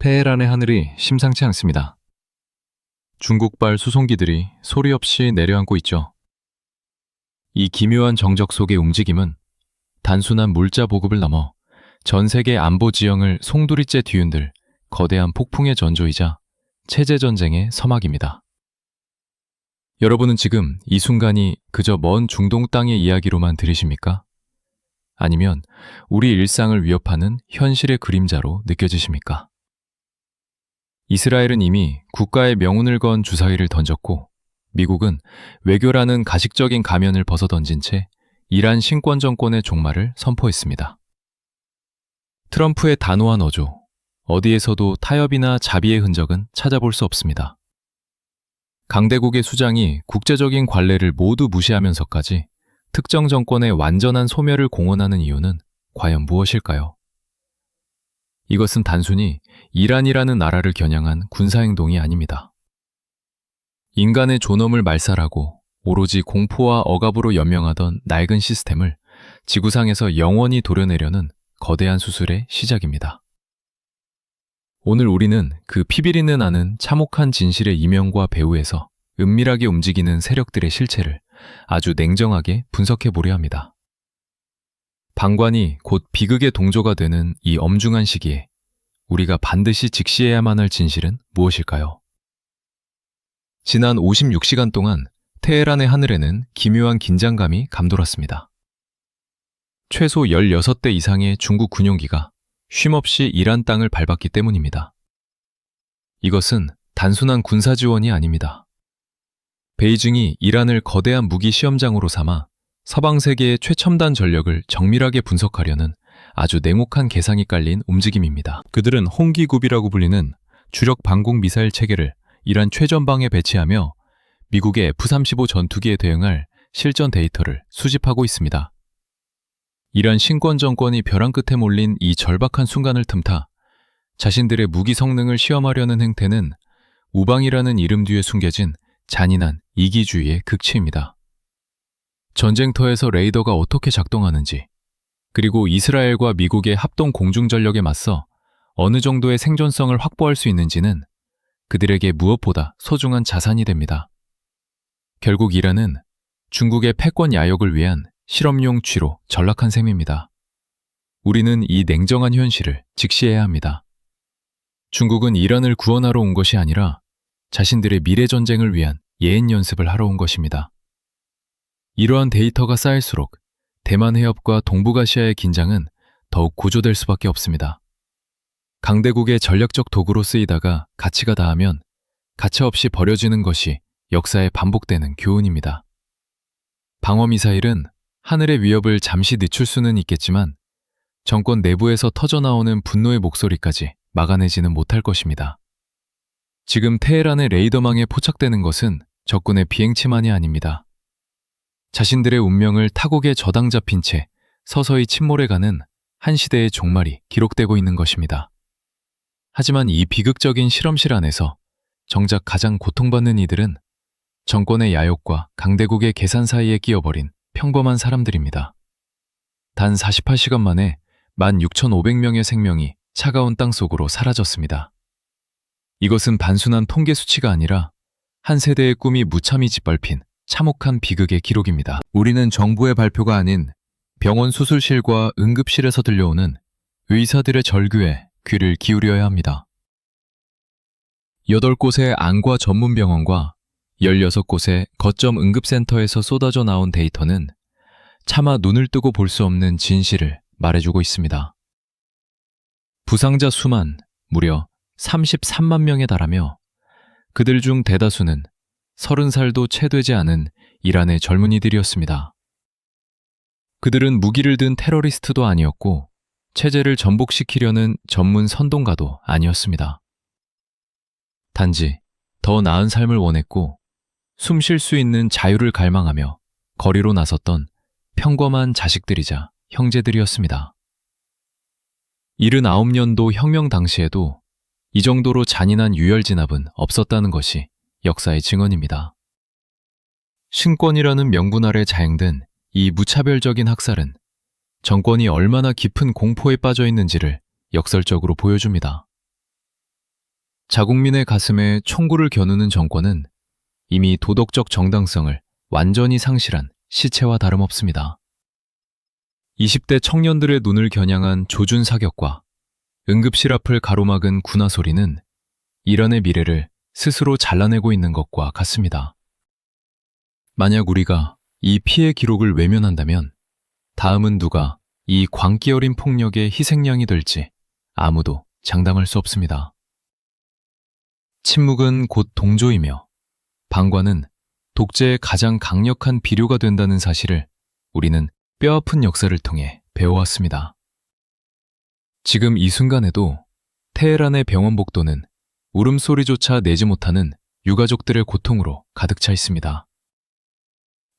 테헤란의 하늘이 심상치 않습니다. 중국발 수송기들이 소리 없이 내려앉고 있죠. 이 기묘한 정적 속의 움직임은 단순한 물자 보급을 넘어 전 세계 안보 지형을 송두리째 뒤흔들 거대한 폭풍의 전조이자 체제전쟁의 서막입니다. 여러분은 지금 이 순간이 그저 먼 중동 땅의 이야기로만 들으십니까? 아니면 우리 일상을 위협하는 현실의 그림자로 느껴지십니까? 이스라엘은 이미 국가의 명운을 건 주사위를 던졌고, 미국은 외교라는 가식적인 가면을 벗어던진 채 이란 신권 정권의 종말을 선포했습니다. 트럼프의 단호한 어조, 어디에서도 타협이나 자비의 흔적은 찾아볼 수 없습니다. 강대국의 수장이 국제적인 관례를 모두 무시하면서까지 특정 정권의 완전한 소멸을 공언하는 이유는 과연 무엇일까요? 이것은 단순히 이란이라는 나라를 겨냥한 군사행동이 아닙니다. 인간의 존엄을 말살하고 오로지 공포와 억압으로 연명하던 낡은 시스템을 지구상에서 영원히 도려내려는 거대한 수술의 시작입니다. 오늘 우리는 그 피비린내 나는 참혹한 진실의 이면과 배후에서 은밀하게 움직이는 세력들의 실체를 아주 냉정하게 분석해 보려 합니다. 방관이 곧 비극의 동조가 되는 이 엄중한 시기에 우리가 반드시 직시해야만 할 진실은 무엇일까요? 지난 56시간 동안 테헤란의 하늘에는 기묘한 긴장감이 감돌았습니다. 최소 16대 이상의 중국 군용기가 쉼없이 이란 땅을 밟았기 때문입니다. 이것은 단순한 군사 지원이 아닙니다. 베이징이 이란을 거대한 무기 시험장으로 삼아 서방 세계의 최첨단 전력을 정밀하게 분석하려는 아주 냉혹한 계산이 깔린 움직임입니다. 그들은 홍기굽이라고 불리는 주력 방공 미사일 체계를 이란 최전방에 배치하며 미국의 F-35 전투기에 대응할 실전 데이터를 수집하고 있습니다. 이란 신권 정권이 벼랑 끝에 몰린 이 절박한 순간을 틈타 자신들의 무기 성능을 시험하려는 행태는 우방이라는 이름 뒤에 숨겨진 잔인한 이기주의의 극치입니다. 전쟁터에서 레이더가 어떻게 작동하는지, 그리고 이스라엘과 미국의 합동 공중전력에 맞서 어느 정도의 생존성을 확보할 수 있는지는 그들에게 무엇보다 소중한 자산이 됩니다. 결국 이란은 중국의 패권 야욕을 위한 실험용 쥐로 전락한 셈입니다. 우리는 이 냉정한 현실을 직시해야 합니다. 중국은 이란을 구원하러 온 것이 아니라 자신들의 미래 전쟁을 위한 예행 연습을 하러 온 것입니다. 이러한 데이터가 쌓일수록 대만 해협과 동북아시아의 긴장은 더욱 고조될 수밖에 없습니다. 강대국의 전략적 도구로 쓰이다가 가치가 다하면 가차없이 버려지는 것이 역사에 반복되는 교훈입니다. 방어미사일은 하늘의 위협을 잠시 늦출 수는 있겠지만 정권 내부에서 터져나오는 분노의 목소리까지 막아내지는 못할 것입니다. 지금 테헤란의 레이더망에 포착되는 것은 적군의 비행체만이 아닙니다. 자신들의 운명을 타국에 저당 잡힌 채 서서히 침몰해가는 한 시대의 종말이 기록되고 있는 것입니다. 하지만 이 비극적인 실험실 안에서 정작 가장 고통받는 이들은 정권의 야욕과 강대국의 계산 사이에 끼어버린 평범한 사람들입니다. 단 48시간 만에 16,500명의 생명이 차가운 땅 속으로 사라졌습니다. 이것은 단순한 통계 수치가 아니라 한 세대의 꿈이 무참히 짓밟힌 참혹한 비극의 기록입니다. 우리는 정부의 발표가 아닌 병원 수술실과 응급실에서 들려오는 의사들의 절규에 귀를 기울여야 합니다. 8곳의 안과 전문병원과 16곳의 거점 응급센터에서 쏟아져 나온 데이터는 차마 눈을 뜨고 볼 수 없는 진실을 말해주고 있습니다. 부상자 수만 무려 33만 명에 달하며 그들 중 대다수는 30살도 채 되지 않은 이란의 젊은이들이었습니다. 그들은 무기를 든 테러리스트도 아니었고 체제를 전복시키려는 전문 선동가도 아니었습니다. 단지 더 나은 삶을 원했고 숨 쉴 수 있는 자유를 갈망하며 거리로 나섰던 평범한 자식들이자 형제들이었습니다. 79년도 혁명 당시에도 이 정도로 잔인한 유혈 진압은 없었다는 것이 역사의 증언입니다. 신권이라는 명분 아래 자행된 이 무차별적인 학살은 정권이 얼마나 깊은 공포에 빠져 있는지를 역설적으로 보여줍니다. 자국민의 가슴에 총구를 겨누는 정권은 이미 도덕적 정당성을 완전히 상실한 시체와 다름없습니다. 20대 청년들의 눈을 겨냥한 조준 사격과 응급실 앞을 가로막은 군화 소리는 이란의 미래를 스스로 잘라내고 있는 것과 같습니다. 만약 우리가 이 피해 기록을 외면한다면 다음은 누가 이 광기 어린 폭력의 희생양이 될지 아무도 장담할 수 없습니다. 침묵은 곧 동조이며 방관은 독재의 가장 강력한 비료가 된다는 사실을 우리는 뼈아픈 역사를 통해 배워왔습니다. 지금 이 순간에도 테헤란의 병원 복도는 울음소리조차 내지 못하는 유가족들의 고통으로 가득 차 있습니다.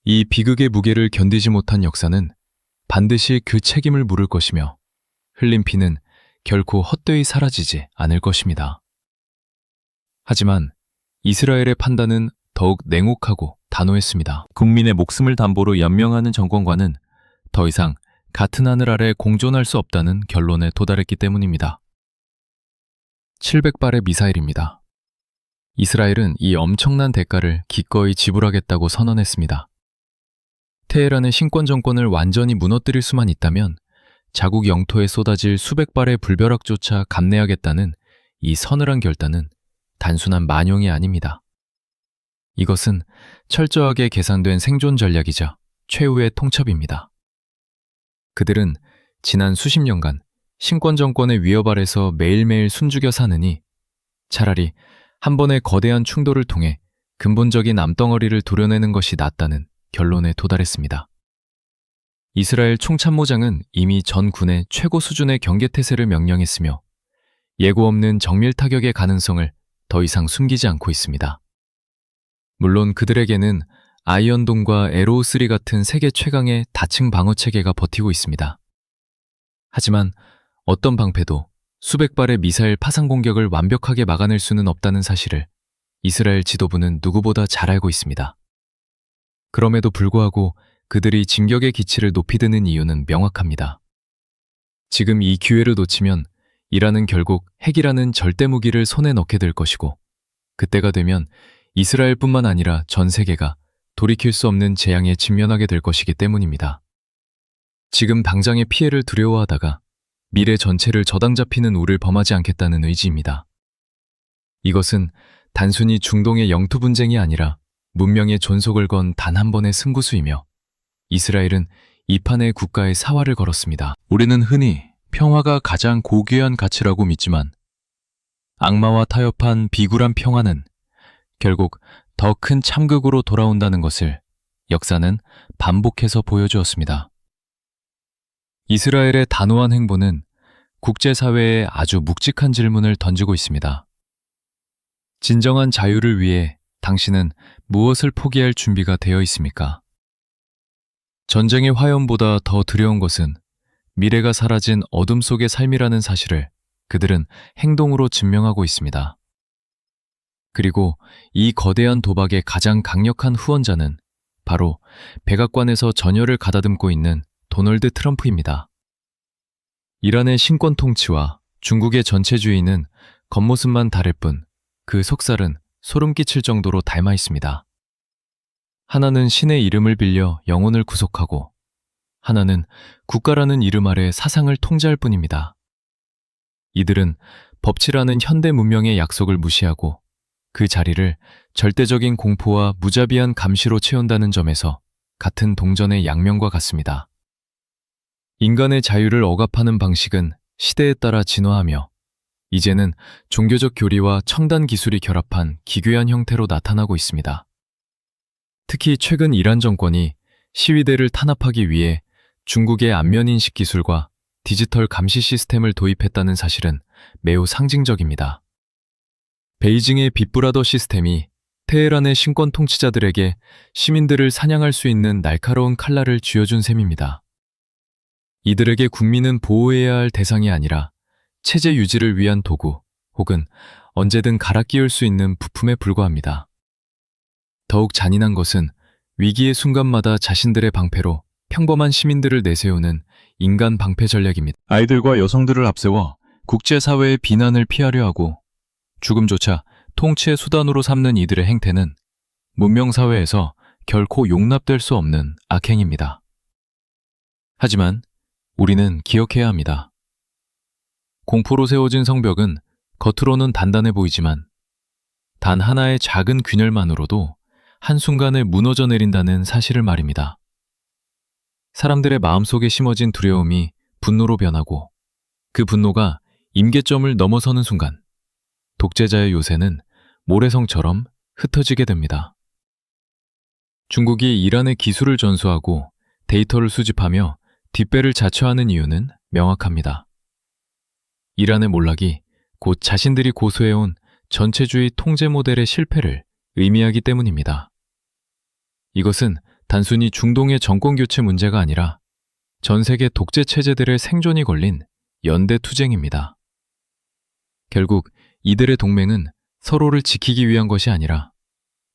이 비극의 무게를 견디지 못한 역사는 반드시 그 책임을 물을 것이며 흘린 피는 결코 헛되이 사라지지 않을 것입니다. 하지만 이스라엘의 판단은 더욱 냉혹하고 단호했습니다. 국민의 목숨을 담보로 연명하는 정권과는 더 이상 같은 하늘 아래 공존할 수 없다는 결론에 도달했기 때문입니다. 700발의 미사일입니다. 이스라엘은 이 엄청난 대가를 기꺼이 지불하겠다고 선언했습니다. 테헤란의 신권 정권을 완전히 무너뜨릴 수만 있다면 자국 영토에 쏟아질 수백 발의 불벼락조차 감내하겠다는 이 서늘한 결단은 단순한 만용이 아닙니다. 이것은 철저하게 계산된 생존 전략이자 최후의 통첩입니다. 그들은 지난 수십 년간 신권 정권의 위협 아래서 매일매일 숨죽여 사느니 차라리 한 번의 거대한 충돌을 통해 근본적인 암덩어리를 도려내는 것이 낫다는 결론에 도달했습니다. 이스라엘 총참모장은 이미 전 군에 최고 수준의 경계태세를 명령했으며 예고 없는 정밀 타격의 가능성을 더 이상 숨기지 않고 있습니다. 물론 그들에게는 아이언돔과 에로우3 같은 세계 최강의 다층 방어 체계가 버티고 있습니다. 하지만 어떤 방패도 수백 발의 미사일 파상 공격을 완벽하게 막아낼 수는 없다는 사실을 이스라엘 지도부는 누구보다 잘 알고 있습니다. 그럼에도 불구하고 그들이 진격의 기치를 높이 드는 이유는 명확합니다. 지금 이 기회를 놓치면 이란은 결국 핵이라는 절대 무기를 손에 넣게 될 것이고 그때가 되면 이스라엘뿐만 아니라 전 세계가 돌이킬 수 없는 재앙에 직면하게 될 것이기 때문입니다. 지금 당장의 피해를 두려워하다가 미래 전체를 저당 잡히는 우를 범하지 않겠다는 의지입니다. 이것은 단순히 중동의 영토 분쟁이 아니라 문명의 존속을 건 단 한 번의 승부수이며 이스라엘은 이 판에 국가의 사활을 걸었습니다. 우리는 흔히 평화가 가장 고귀한 가치라고 믿지만 악마와 타협한 비굴한 평화는 결국 더 큰 참극으로 돌아온다는 것을 역사는 반복해서 보여주었습니다. 이스라엘의 단호한 행보는 국제사회에 아주 묵직한 질문을 던지고 있습니다. 진정한 자유를 위해 당신은 무엇을 포기할 준비가 되어 있습니까? 전쟁의 화염보다 더 두려운 것은 미래가 사라진 어둠 속의 삶이라는 사실을 그들은 행동으로 증명하고 있습니다. 그리고 이 거대한 도박의 가장 강력한 후원자는 바로 백악관에서 전열을 가다듬고 있는 도널드 트럼프입니다. 이란의 신권 통치와 중국의 전체주의는 겉모습만 다를 뿐 그 속살은 소름 끼칠 정도로 닮아 있습니다. 하나는 신의 이름을 빌려 영혼을 구속하고 하나는 국가라는 이름 아래 사상을 통제할 뿐입니다. 이들은 법치라는 현대 문명의 약속을 무시하고 그 자리를 절대적인 공포와 무자비한 감시로 채운다는 점에서 같은 동전의 양면과 같습니다. 인간의 자유를 억압하는 방식은 시대에 따라 진화하며 이제는 종교적 교리와 첨단 기술이 결합한 기괴한 형태로 나타나고 있습니다. 특히 최근 이란 정권이 시위대를 탄압하기 위해 중국의 안면인식 기술과 디지털 감시 시스템을 도입했다는 사실은 매우 상징적입니다. 베이징의 빅브라더 시스템이 테헤란의 신권 통치자들에게 시민들을 사냥할 수 있는 날카로운 칼날을 쥐어준 셈입니다. 이들에게 국민은 보호해야 할 대상이 아니라 체제 유지를 위한 도구 혹은 언제든 갈아 끼울 수 있는 부품에 불과합니다. 더욱 잔인한 것은 위기의 순간마다 자신들의 방패로 평범한 시민들을 내세우는 인간 방패 전략입니다. 아이들과 여성들을 앞세워 국제사회의 비난을 피하려 하고 죽음조차 통치의 수단으로 삼는 이들의 행태는 문명사회에서 결코 용납될 수 없는 악행입니다. 하지만 우리는 기억해야 합니다. 공포로 세워진 성벽은 겉으로는 단단해 보이지만 단 하나의 작은 균열만으로도 한순간에 무너져 내린다는 사실을 말입니다. 사람들의 마음속에 심어진 두려움이 분노로 변하고 그 분노가 임계점을 넘어서는 순간 독재자의 요새는 모래성처럼 흩어지게 됩니다. 중국이 이란의 기술을 전수하고 데이터를 수집하며 뒷배를 자처하는 이유는 명확합니다. 이란의 몰락이 곧 자신들이 고수해온 전체주의 통제 모델의 실패를 의미하기 때문입니다. 이것은 단순히 중동의 정권 교체 문제가 아니라 전 세계 독재 체제들의 생존이 걸린 연대 투쟁입니다. 결국 이들의 동맹은 서로를 지키기 위한 것이 아니라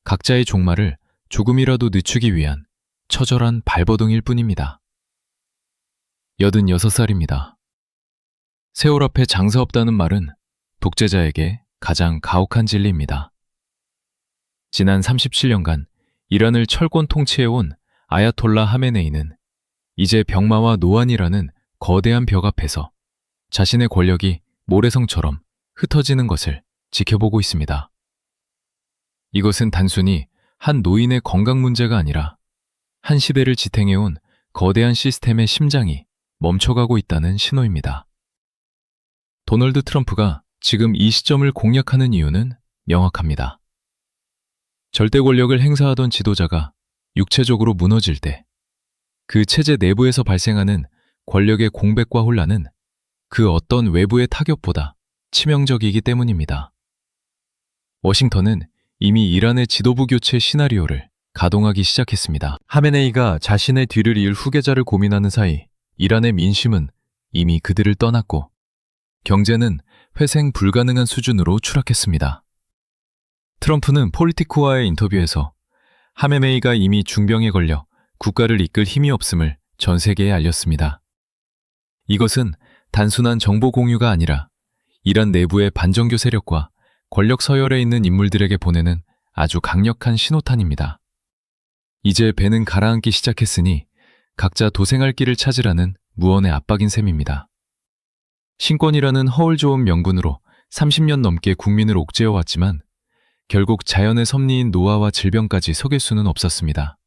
각자의 종말을 조금이라도 늦추기 위한 처절한 발버둥일 뿐입니다. 86살입니다. 세월 앞에 장사 없다는 말은 독재자에게 가장 가혹한 진리입니다. 지난 37년간 이란을 철권 통치해온 아야톨라 하메네이는 이제 병마와 노안이라는 거대한 벽 앞에서 자신의 권력이 모래성처럼 흩어지는 것을 지켜보고 있습니다. 이것은 단순히 한 노인의 건강 문제가 아니라 한 시대를 지탱해온 거대한 시스템의 심장이 멈춰가고 있다는 신호입니다. 도널드 트럼프가 지금 이 시점을 공략하는 이유는 명확합니다. 절대 권력을 행사하던 지도자가 육체적으로 무너질 때 그 체제 내부에서 발생하는 권력의 공백과 혼란은 그 어떤 외부의 타격보다 치명적이기 때문입니다. 워싱턴은 이미 이란의 지도부 교체 시나리오를 가동하기 시작했습니다. 하메네이가 자신의 뒤를 이을 후계자를 고민하는 사이 이란의 민심은 이미 그들을 떠났고 경제는 회생 불가능한 수준으로 추락했습니다. 트럼프는 폴리티코와의 인터뷰에서 하메네이가 이미 중병에 걸려 국가를 이끌 힘이 없음을 전 세계에 알렸습니다. 이것은 단순한 정보 공유가 아니라 이란 내부의 반정교 세력과 권력 서열에 있는 인물들에게 보내는 아주 강력한 신호탄입니다. 이제 배는 가라앉기 시작했으니 각자 도생할 길을 찾으라는 무언의 압박인 셈입니다. 신권이라는 허울 좋은 명분으로 30년 넘게 국민을 옥죄어왔지만 결국 자연의 섭리인 노화와 질병까지 속일 수는 없었습니다.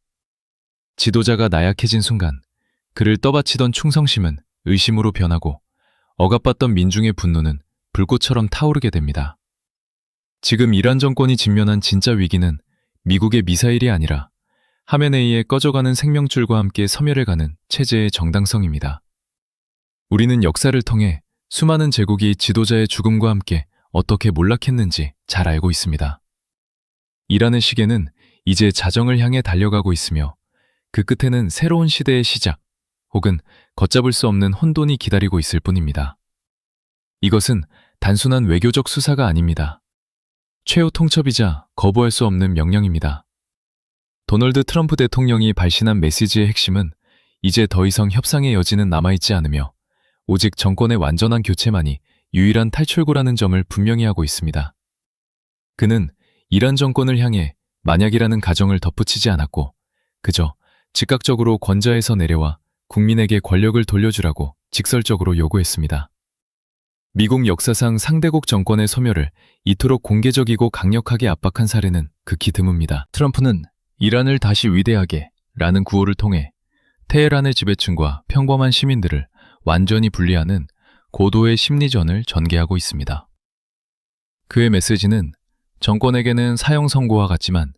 지도자가 나약해진 순간 그를 떠받치던 충성심은 의심으로 변하고 억압받던 민중의 분노는 불꽃처럼 타오르게 됩니다. 지금 이란 정권이 직면한 진짜 위기는 미국의 미사일이 아니라 하메네이의 꺼져가는 생명줄과 함께 섬멸해가는 체제의 정당성입니다. 우리는 역사를 통해 수많은 제국이 지도자의 죽음과 함께 어떻게 몰락했는지 잘 알고 있습니다. 이란의 시계는 이제 자정을 향해 달려가고 있으며 그 끝에는 새로운 시대의 시작 혹은 걷잡을 수 없는 혼돈이 기다리고 있을 뿐입니다. 이것은 단순한 외교적 수사가 아닙니다. 최후 통첩이자 거부할 수 없는 명령입니다. 도널드 트럼프 대통령이 발신한 메시지의 핵심은 이제 더 이상 협상의 여지는 남아있지 않으며 오직 정권의 완전한 교체만이 유일한 탈출구라는 점을 분명히 하고 있습니다. 그는 이란 정권을 향해 만약이라는 가정을 덧붙이지 않았고 그저 즉각적으로 권좌에서 내려와 국민에게 권력을 돌려주라고 직설적으로 요구했습니다. 미국 역사상 상대국 정권의 소멸을 이토록 공개적이고 강력하게 압박한 사례는 극히 드뭅니다. 트럼프는 이란을 다시 위대하게 라는 구호를 통해 테헤란의 지배층과 평범한 시민들을 완전히 분리하는 고도의 심리전을 전개하고 있습니다. 그의 메시지는 정권에게는 사형 선고와 같지만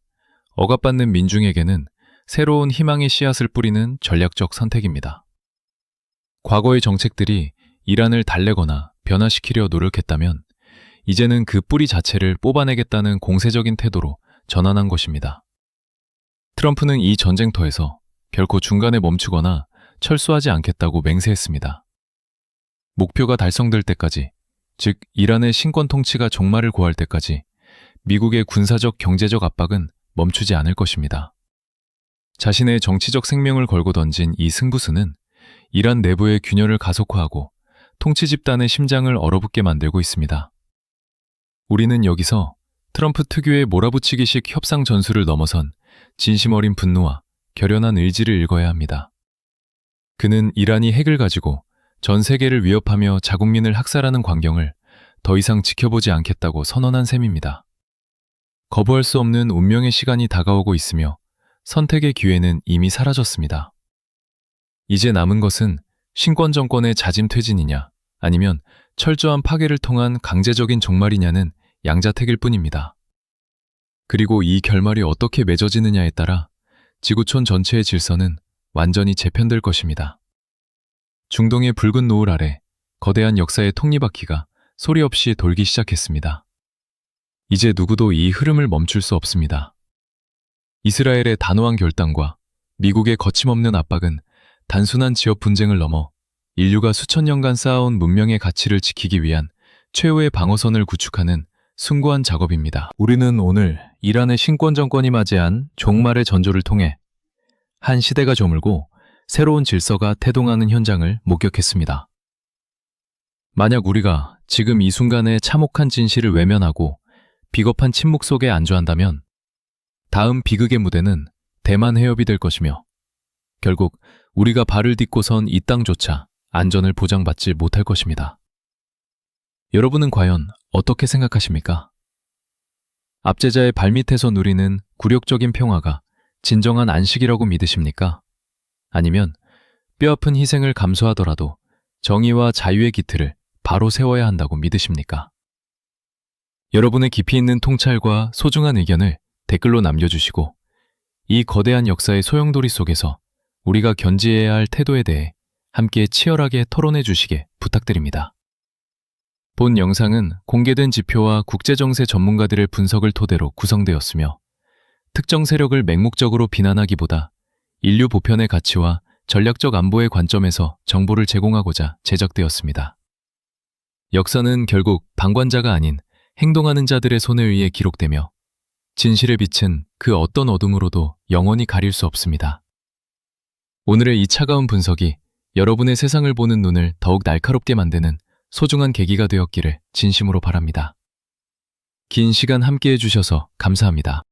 억압받는 민중에게는 새로운 희망의 씨앗을 뿌리는 전략적 선택입니다. 과거의 정책들이 이란을 달래거나 변화시키려 노력했다면 이제는 그 뿌리 자체를 뽑아내겠다는 공세적인 태도로 전환한 것입니다. 트럼프는 이 전쟁터에서 결코 중간에 멈추거나 철수하지 않겠다고 맹세했습니다. 목표가 달성될 때까지, 즉 이란의 신권 통치가 종말을 고할 때까지 미국의 군사적 경제적 압박은 멈추지 않을 것입니다. 자신의 정치적 생명을 걸고 던진 이 승부수는 이란 내부의 균열을 가속화하고 통치 집단의 심장을 얼어붙게 만들고 있습니다. 우리는 여기서 트럼프 특유의 몰아붙이기식 협상 전술을 넘어선 진심 어린 분노와 결연한 의지를 읽어야 합니다. 그는 이란이 핵을 가지고 전 세계를 위협하며 자국민을 학살하는 광경을 더 이상 지켜보지 않겠다고 선언한 셈입니다. 거부할 수 없는 운명의 시간이 다가오고 있으며 선택의 기회는 이미 사라졌습니다. 이제 남은 것은 신권 정권의 자진 퇴진이냐 아니면 철저한 파괴를 통한 강제적인 종말이냐는 양자택일 뿐입니다. 그리고 이 결말이 어떻게 맺어지느냐에 따라 지구촌 전체의 질서는 완전히 재편될 것입니다. 중동의 붉은 노을 아래 거대한 역사의 톱니바퀴가 소리 없이 돌기 시작했습니다. 이제 누구도 이 흐름을 멈출 수 없습니다. 이스라엘의 단호한 결단과 미국의 거침없는 압박은 단순한 지역 분쟁을 넘어 인류가 수천 년간 쌓아온 문명의 가치를 지키기 위한 최후의 방어선을 구축하는 숭고한 작업입니다. 우리는 오늘 이란의 신권 정권이 맞이한 종말의 전조를 통해 한 시대가 저물고 새로운 질서가 태동하는 현장을 목격했습니다. 만약 우리가 지금 이 순간의 참혹한 진실을 외면하고 비겁한 침묵 속에 안주한다면 다음 비극의 무대는 대만 해협이 될 것이며 결국 우리가 발을 딛고 선 이 땅조차 안전을 보장받지 못할 것입니다. 여러분은 과연 어떻게 생각하십니까? 압제자의 발밑에서 누리는 굴욕적인 평화가 진정한 안식이라고 믿으십니까? 아니면 뼈아픈 희생을 감수하더라도 정의와 자유의 기틀을 바로 세워야 한다고 믿으십니까? 여러분의 깊이 있는 통찰과 소중한 의견을 댓글로 남겨주시고 이 거대한 역사의 소용돌이 속에서 우리가 견지해야 할 태도에 대해 함께 치열하게 토론해 주시게 부탁드립니다. 본 영상은 공개된 지표와 국제정세 전문가들의 분석을 토대로 구성되었으며 특정 세력을 맹목적으로 비난하기보다 인류 보편의 가치와 전략적 안보의 관점에서 정보를 제공하고자 제작되었습니다. 역사는 결국 방관자가 아닌 행동하는 자들의 손에 의해 기록되며 진실의 빛은 그 어떤 어둠으로도 영원히 가릴 수 없습니다. 오늘의 이 차가운 분석이 여러분의 세상을 보는 눈을 더욱 날카롭게 만드는 소중한 계기가 되었기를 진심으로 바랍니다. 긴 시간 함께해 주셔서 감사합니다.